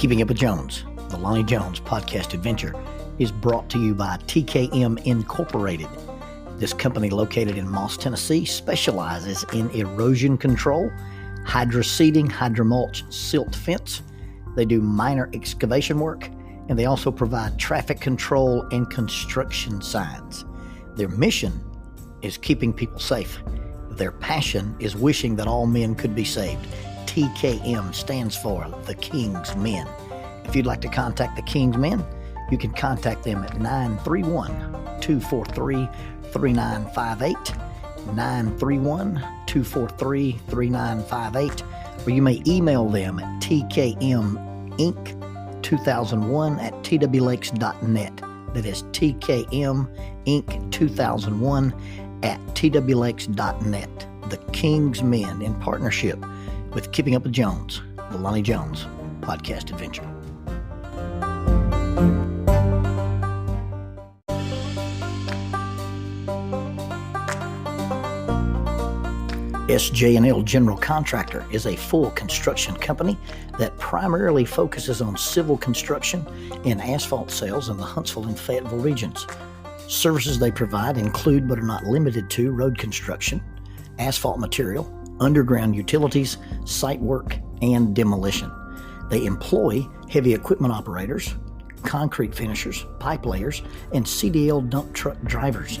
Keeping Up with Jones, the Lonnie Jones podcast adventure, is brought to you by TKM Incorporated. This company, located in Moss, Tennessee, specializes in erosion control, hydroseeding, hydromulch, silt fence. They do minor excavation work, and they also provide traffic control and construction signs. Their mission is keeping people safe. Their passion is wishing that all men could be saved. TKM stands for The King's Men. If you'd like to contact The King's Men, you can contact them at 931-243-3958, 931-243-3958, or you may email them at tkminc2001@twlakes.net. That is tkminc2001@twlakes.net. The King's Men, in partnership with Keeping Up with Jones, the Lonnie Jones podcast adventure. SJ&L General Contractor is a full construction company that primarily focuses on civil construction and asphalt sales in the Huntsville and Fayetteville regions. Services they provide include, but are not limited to, road construction, asphalt material, underground utilities, site work, and demolition. They employ heavy equipment operators, concrete finishers, pipe layers, and CDL dump truck drivers.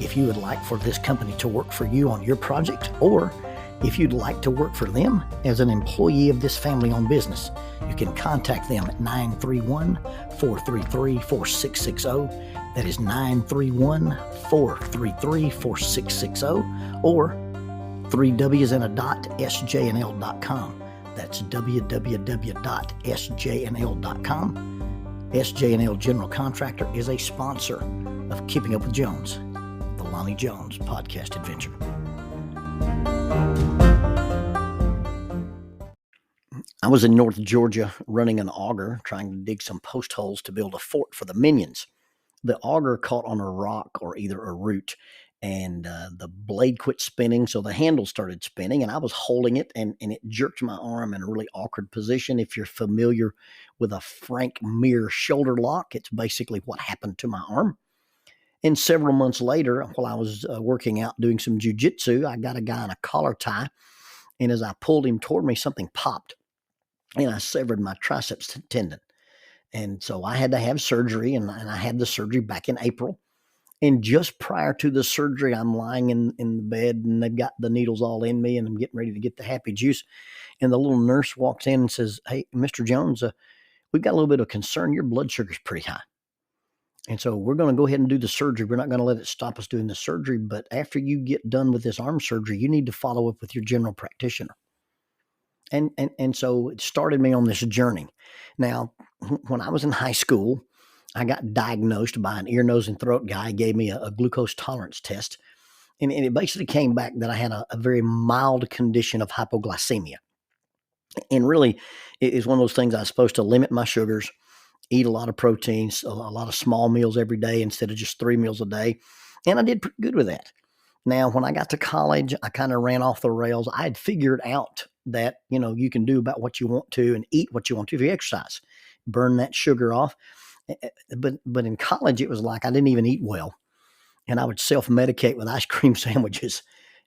If you would like for this company to work for you on your project, or if you'd like to work for them as an employee of this family-owned business, you can contact them at 931-433-4660. That is 931-433-4660, or 3W's and a dot, sjnl.com. That's www.sjnl.com. SJ&L General Contractor is a sponsor of Keeping Up with Jones, the Lonnie Jones podcast adventure. I was in North Georgia running an auger, trying to dig some post holes to build a fort for the minions. The auger caught on a rock or either a root, and the blade quit spinning, so the handle started spinning, and I was holding it, and it jerked my arm in a really awkward position. If you're familiar with a Frank Mir shoulder lock, it's basically what happened to my arm. And several months later, while I was working out doing some jujitsu, I got a guy in a collar tie, and as I pulled him toward me, something popped, and I severed my triceps tendon. And so I had to have surgery, and I had the surgery back in April. And just prior to the surgery, I'm lying in the bed, and they've got the needles all in me, and I'm getting ready to get the happy juice. And the little nurse walks in and says, "Hey, Mr. Jones, we've got a little bit of concern. Your blood sugar's pretty high. And so we're going to go ahead and do the surgery. We're not going to let it stop us doing the surgery. But after you get done with this arm surgery, you need to follow up with your general practitioner." And so it started me on this journey. Now, when I was in high school, I got diagnosed by an ear, nose, and throat guy. He gave me a glucose tolerance test. And it basically came back that I had a very mild condition of hypoglycemia. And really, it is one of those things I was supposed to limit my sugars, eat a lot of proteins, a lot of small meals every day instead of just 3 meals a day. And I did pretty good with that. Now, when I got to college, I kind of ran off the rails. I had figured out that, you can do about what you want to and eat what you want to if you exercise, burn that sugar off. But in college, it was like I didn't even eat well, and I would self-medicate with ice cream sandwiches.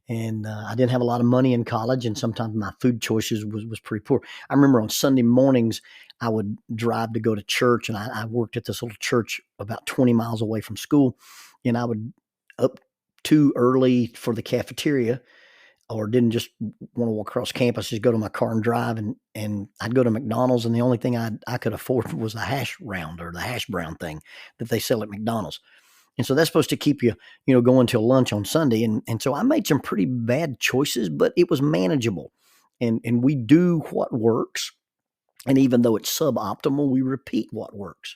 And I didn't have a lot of money in college, and sometimes my food choices was pretty poor. I remember on Sunday mornings, I would drive to go to church, and I worked at this little church about 20 miles away from school, and I would up too early for the cafeteria, or didn't just want to walk across campus, just go to my car and drive. And I'd go to McDonald's, and the only thing I could afford was the hash round or the hash brown thing that they sell at McDonald's. And so that's supposed to keep you, going till lunch on Sunday. And so I made some pretty bad choices, but it was manageable. And we do what works. And even though it's suboptimal, we repeat what works.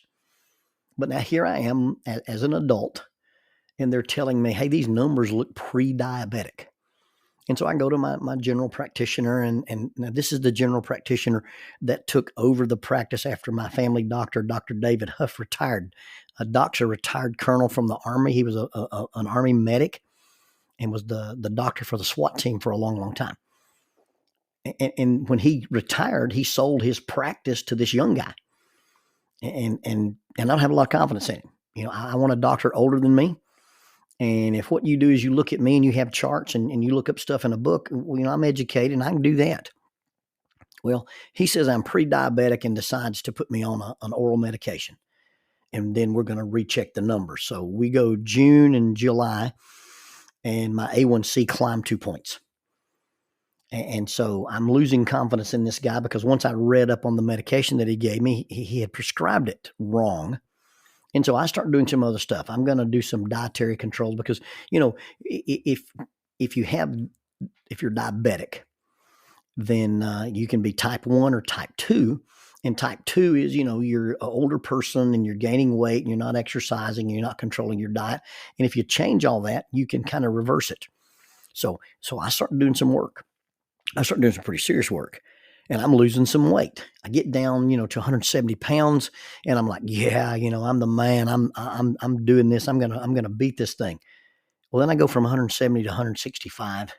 But now here I am as an adult, and they're telling me, hey, these numbers look pre-diabetic. And so I go to my general practitioner, and now this is the general practitioner that took over the practice after my family doctor, Dr. David Huff, retired. Doc's a retired colonel from the Army. He was an Army medic and was the doctor for the SWAT team for a long, long time. And when he retired, he sold his practice to this young guy. And I don't have a lot of confidence in him. I want a doctor older than me. And if what you do is you look at me and you have charts and you look up stuff in a book, I'm educated and I can do that. Well, he says I'm pre-diabetic and decides to put me on an oral medication. And then we're going to recheck the numbers. So we go June and July, and my A1C climbed 2 points. And so I'm losing confidence in this guy because once I read up on the medication that he gave me, he had prescribed it wrong. And so I start doing some other stuff. I'm going to do some dietary control because, if you're diabetic, then you can be type 1 or type 2. And type 2 is, you're an older person and you're gaining weight and you're not exercising, you're not controlling your diet. And if you change all that, you can kind of reverse it. So I started doing some work. I started doing some pretty serious work, and I'm losing some weight. I get down, to 170 pounds, and I'm like, yeah, I'm the man. I'm doing this. I'm gonna beat this thing. Well, then I go from 170 to 165,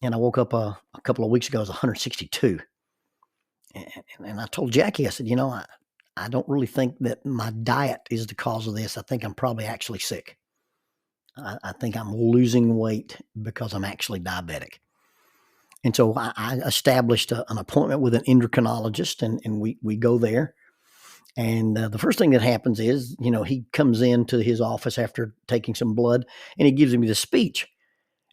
and I woke up a couple of weeks ago. I was 162, and I told Jackie, I said, I don't really think that my diet is the cause of this. I think I'm probably actually sick. I think I'm losing weight because I'm actually diabetic. And so I established an appointment with an endocrinologist, and we go there. And the first thing that happens is, he comes into his office after taking some blood, and he gives me the speech.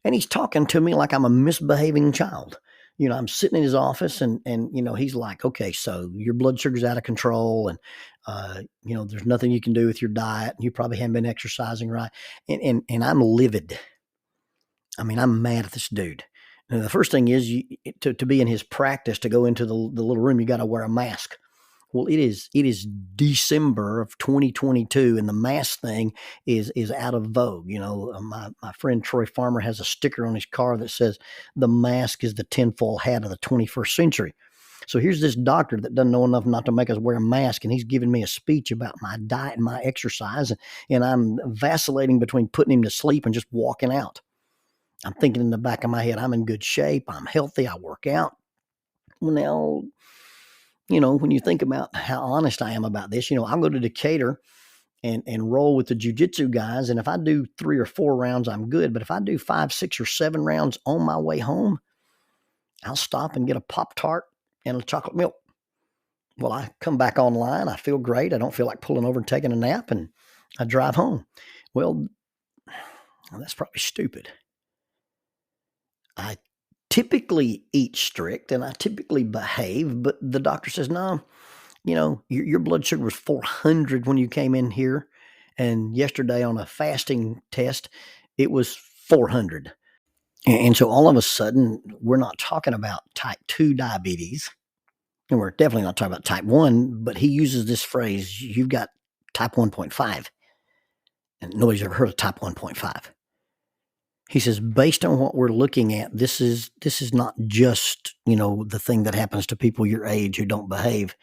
And he's talking to me like I'm a misbehaving child. I'm sitting in his office, and he's like, okay, so your blood sugar's out of control, and there's nothing you can do with your diet, and you probably haven't been exercising right. And I'm livid. I mean, I'm mad at this dude. And the first thing is to be in his practice, to go into the little room, you got to wear a mask. Well, it is December of 2022, and the mask thing is out of vogue. My friend Troy Farmer has a sticker on his car that says the mask is the tinfoil hat of the 21st century. So here's this doctor that doesn't know enough not to make us wear a mask, and he's giving me a speech about my diet and my exercise, and I'm vacillating between putting him to sleep and just walking out. I'm thinking in the back of my head, I'm in good shape. I'm healthy. I work out. Well, now, when you think about how honest I am about this, I'll go to Decatur and roll with the jujitsu guys. And if I do 3 or 4 rounds, I'm good. But if I do 5, 6, or 7 rounds on my way home, I'll stop and get a Pop-Tart and a chocolate milk. Well, I come back online. I feel great. I don't feel like pulling over and taking a nap, and I drive home. Well, that's probably stupid. I typically eat strict and I typically behave, but the doctor says, no, your blood sugar was 400 when you came in here. And yesterday on a fasting test, it was 400. And so all of a sudden, we're not talking about type 2 diabetes. And we're definitely not talking about type 1, but he uses this phrase, you've got type 1.5. And nobody's ever heard of type 1.5. He says, based on what we're looking at, this is not just, the thing that happens to people your age who don't behave.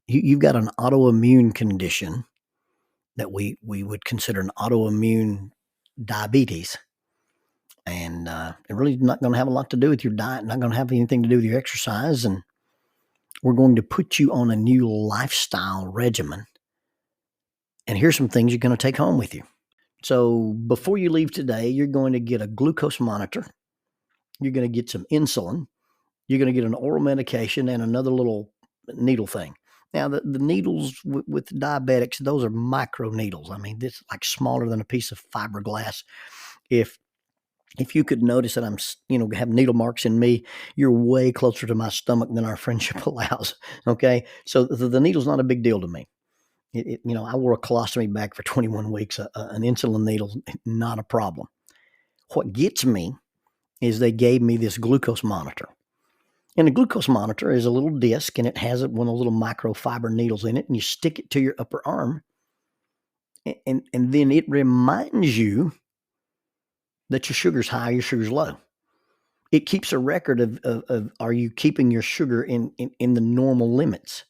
You've got an autoimmune condition that we would consider an autoimmune diabetes. And it really not going to have a lot to do with your diet, not going to have anything to do with your exercise. And we're going to put you on a new lifestyle regimen. And here's some things you're going to take home with you. So before you leave today, you're going to get a glucose monitor. You're going to get some insulin. You're going to get an oral medication and another little needle thing. Now, the needles with diabetics, those are micro needles. I mean, this is like smaller than a piece of fiberglass. If you could notice that I'm, have needle marks in me, you're way closer to my stomach than our friendship allows. Okay, so the needle's not a big deal to me. I wore a colostomy bag for 21 weeks. An insulin needle, not a problem. What gets me is they gave me this glucose monitor. And the glucose monitor is a little disc, and it has one of the little microfiber needles in it, and you stick it to your upper arm. And then it reminds you that your sugar's high, your sugar's low. It keeps a record of are you keeping your sugar in the normal limits.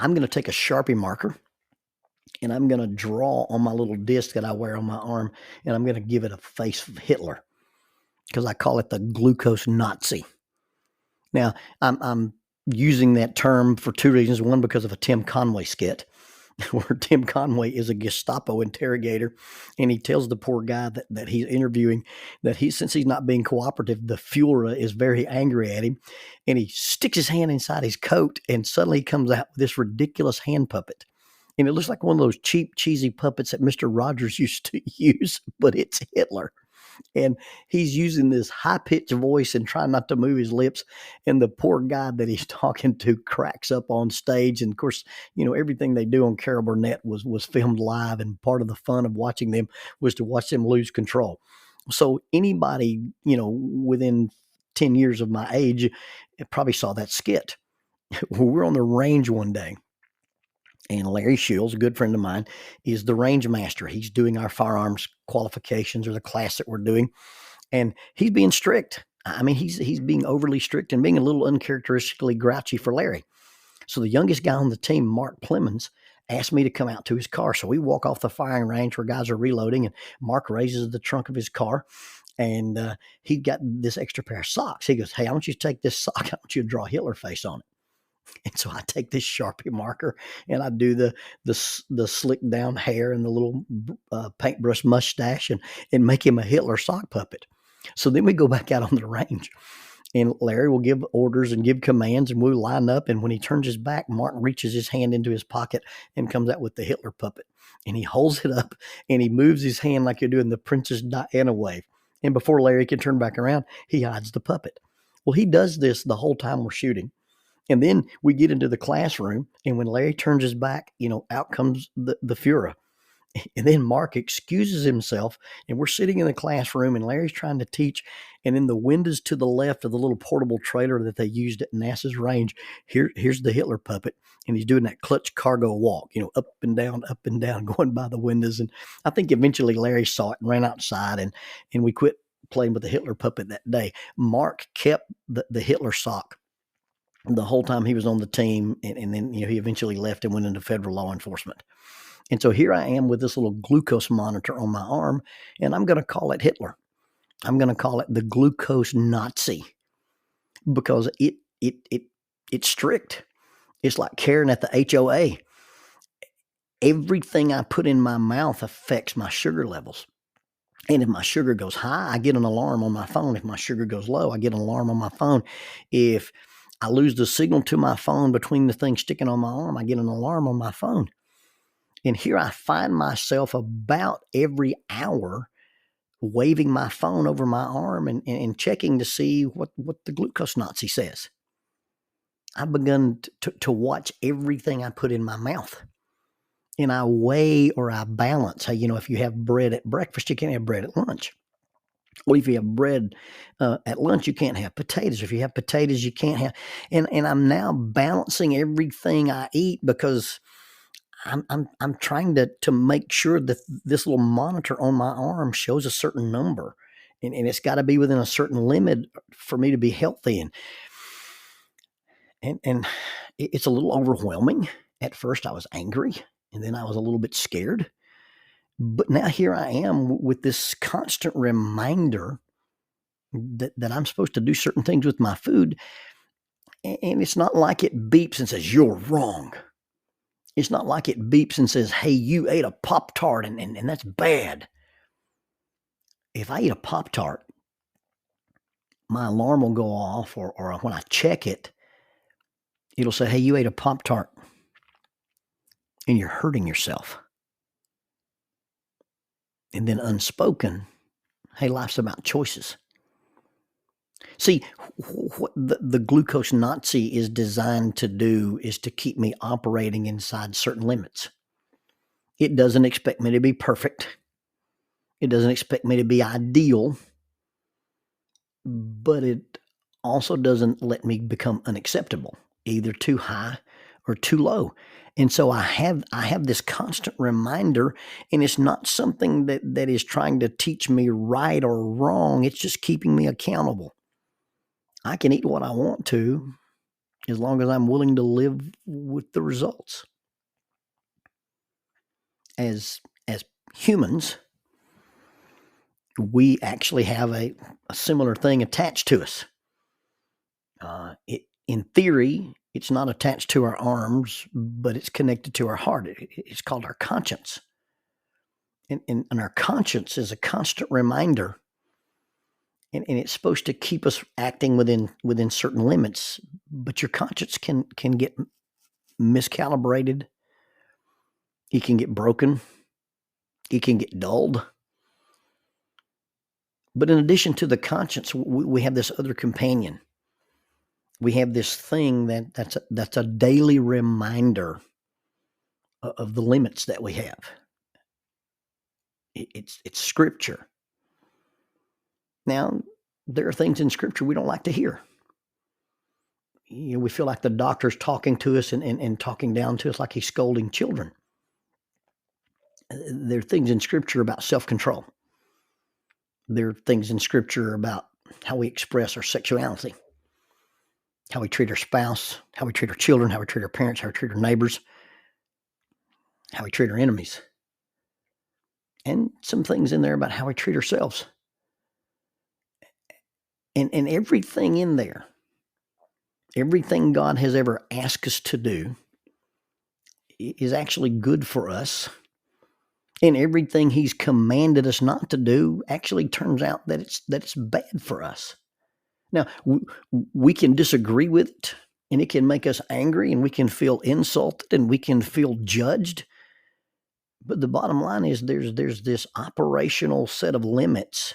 I'm going to take a Sharpie marker, and I'm going to draw on my little disc that I wear on my arm, and I'm going to give it a face of Hitler. because I call it the glucose Nazi. Now, I'm using that term for two reasons. One, because of a Tim Conway skit where Tim Conway is a Gestapo interrogator, and he tells the poor guy that he's interviewing that since he's not being cooperative, the Fuhrer is very angry at him, and he sticks his hand inside his coat, and suddenly he comes out with this ridiculous hand puppet. And it looks like one of those cheap, cheesy puppets that Mr. Rogers used to use, but it's Hitler. And he's using this high pitched voice and trying not to move his lips. And the poor guy that he's talking to cracks up on stage. And of course, everything they do on Carol Burnett was filmed live. And part of the fun of watching them was to watch them lose control. So anybody, within 10 years of my age probably saw that skit. We're on the range one day. And Larry Shields, a good friend of mine, is the range master. He's doing our firearms qualifications or the class that we're doing. And he's being strict. I mean, he's being overly strict and being a little uncharacteristically grouchy for Larry. So the youngest guy on the team, Mark Plemons, asked me to come out to his car. So we walk off the firing range where guys are reloading, and Mark raises the trunk of his car, and he got this extra pair of socks. He goes, "Hey, I want you to take this sock. I want you to draw a Hitler face on it." And so I take this Sharpie marker and I do the slick down hair and the little paintbrush mustache and make him a Hitler sock puppet. So then we go back out on the range, and Larry will give orders and give commands, and we'll line up. And when he turns his back, Martin reaches his hand into his pocket and comes out with the Hitler puppet. And he holds it up and he moves his hand like you're doing the Princess Diana wave. And before Larry can turn back around, he hides the puppet. Well, he does this the whole time we're shooting. And then we get into the classroom, and when Larry turns his back, out comes the Fuhrer. And then Mark excuses himself, and we're sitting in the classroom, and Larry's trying to teach. And in the windows to the left of the little portable trailer that they used at NASA's range, here's the Hitler puppet, and he's doing that clutch cargo walk, up and down, going by the windows. And I think eventually Larry saw it and ran outside, and we quit playing with the Hitler puppet that day. Mark kept the Hitler sock the whole time he was on the team, and then he eventually left and went into federal law enforcement. And so here I am with this little glucose monitor on my arm, and I'm going to call it Hitler. I'm going to call it the glucose Nazi, because it's strict. It's like Karen at the HOA. Everything I put in my mouth affects my sugar levels. And if my sugar goes high, I get an alarm on my phone. If my sugar goes low, I get an alarm on my phone. If I lose the signal to my phone between the things sticking on my arm, I get an alarm on my phone. And here I find myself about every hour waving my phone over my arm and checking to see what the glucose Nazi says. I've begun to watch everything I put in my mouth. And I weigh or I balance. Hey, if you have bread at breakfast, you can't have bread at lunch. Well, if you have bread at lunch, you can't have potatoes. If you have potatoes, you can't have. And I'm now balancing everything I eat, because I'm trying to make sure that this little monitor on my arm shows a certain number, and it's got to be within a certain limit for me to be healthy. And it's a little overwhelming. At first, I was angry, and then I was a little bit scared. But now here I am with this constant reminder that I'm supposed to do certain things with my food. And it's not like it beeps and says, "You're wrong." It's not like it beeps and says, "Hey, you ate a Pop-Tart and that's bad." If I eat a Pop-Tart, my alarm will go off, or when I check it, it'll say, "Hey, you ate a Pop-Tart and you're hurting yourself." And then unspoken, "Hey, life's about choices." See, what the glucose Nazi is designed to do is to keep me operating inside certain limits. It doesn't expect me to be perfect. It doesn't expect me to be ideal, but it also doesn't let me become unacceptable, either too high or too low. And so I have this constant reminder, and it's not something that is trying to teach me right or wrong. It's just keeping me accountable. I can eat what I want to as long as I'm willing to live with the results. As humans, we actually have a similar thing attached to us. In theory, it's not attached to our arms, but it's connected to our heart. It's called our conscience. And our conscience is a constant reminder, and it's supposed to keep us acting within certain limits. But your conscience can get miscalibrated. It can get broken. It can get dulled. But in addition to the conscience, we have this other companion. We have this thing that's a daily reminder of the limits that we have. It's Scripture. Now, there are things in Scripture we don't like to hear. We feel like the doctor's talking to us and talking down to us like he's scolding children. There are things in Scripture about self-control. There are things in Scripture about how we express our sexuality, how we treat our spouse, how we treat our children, how we treat our parents, how we treat our neighbors, how we treat our enemies. And some things in there about how we treat ourselves. And everything in there, everything God has ever asked us to do is actually good for us. And everything he's commanded us not to do actually turns out that it's bad for us. Now, we can disagree with it, and it can make us angry, and we can feel insulted, and we can feel judged. But the bottom line is there's this operational set of limits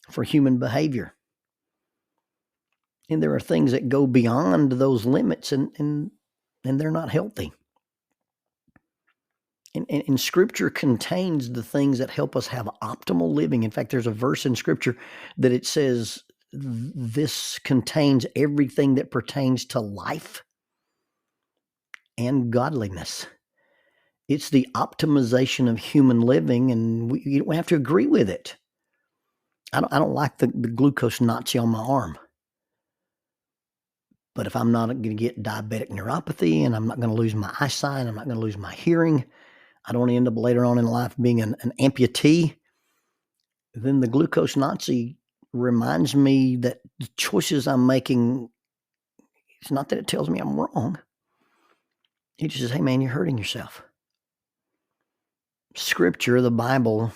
for human behavior. And there are things that go beyond those limits, and they're not healthy. And Scripture contains the things that help us have optimal living. In fact, there's a verse in Scripture that it says this contains everything that pertains to life and godliness. It's the optimization of human living, and you don't have to agree with it. I don't like the glucose Nazi on my arm. But if I'm not going to get diabetic neuropathy, and I'm not going to lose my eyesight, I'm not going to lose my hearing, I don't end up later on in life being an amputee, then the glucose Nazi reminds me that the choices I'm making, it's not that it tells me I'm wrong. It just says, hey man, you're hurting yourself. Scripture, the Bible,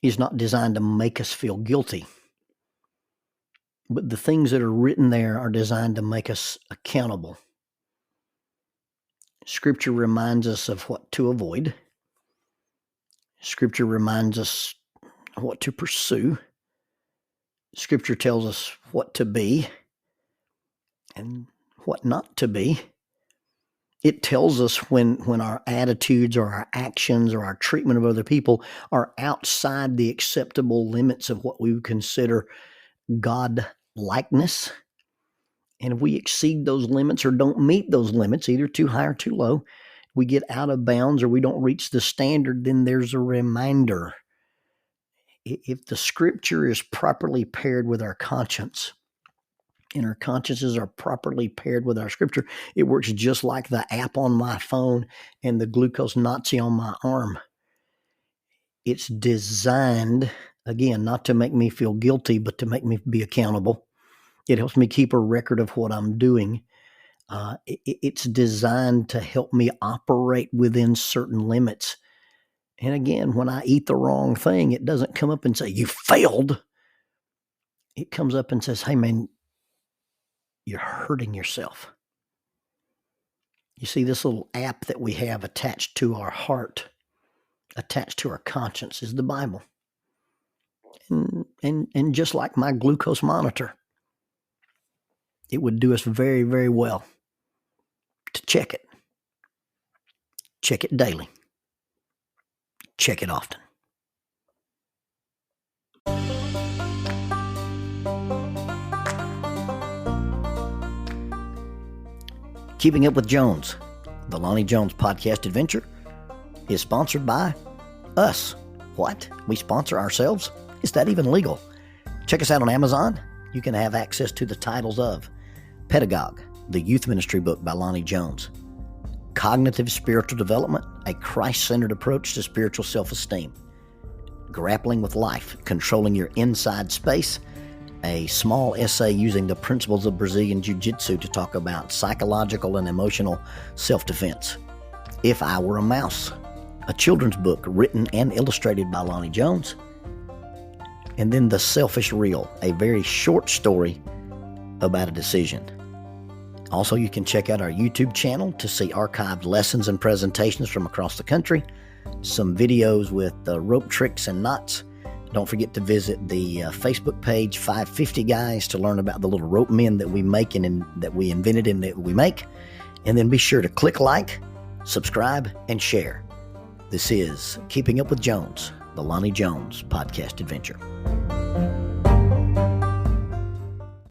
is not designed to make us feel guilty. But the things that are written there are designed to make us accountable. Scripture reminds us of what to avoid. Scripture reminds us what to pursue. Scripture tells us what to be and what not to be. It tells us when our attitudes or our actions or our treatment of other people are outside the acceptable limits of what we would consider God-likeness. And if we exceed those limits or don't meet those limits, either too high or too low, we get out of bounds or we don't reach the standard, then there's a reminder. If the Scripture is properly paired with our conscience, and our consciences are properly paired with our Scripture, it works just like the app on my phone and the glucose Nazi on my arm. It's designed, again, not to make me feel guilty, but to make me be accountable. It helps me keep a record of what I'm doing. It's designed to help me operate within certain limits. And again, when I eat the wrong thing, it doesn't come up and say, you failed. It comes up and says, hey man, you're hurting yourself. You see, this little app that we have attached to our heart, attached to our conscience, is the Bible. And just like my glucose monitor, it would do us very, very well to check it. Check it daily. Check it often. Keeping Up with Jones, the Lonnie Jones podcast adventure, is sponsored by us. What? We sponsor ourselves? Is that even legal? Check us out on Amazon. You can have access to the titles of Pedagogue, the youth ministry book by Lonnie Jones, Cognitive Spiritual Development, a Christ-centered approach to spiritual self-esteem, Grappling with Life, Controlling Your Inside Space, a small essay using the principles of Brazilian Jiu-Jitsu to talk about psychological and emotional self-defense. If I Were a Mouse, a children's book written and illustrated by Lonnie Jones. And then The Selfish Reel, a very short story about a decision. Also, you can check out our YouTube channel to see archived lessons and presentations from across the country, some videos with rope tricks and knots. Don't forget to visit the Facebook page 550 Guys to learn about the little rope men that we make and that we invented and that we make. And then be sure to click like, subscribe, and share. This is Keeping Up with Jones, the Lonnie Jones podcast adventure.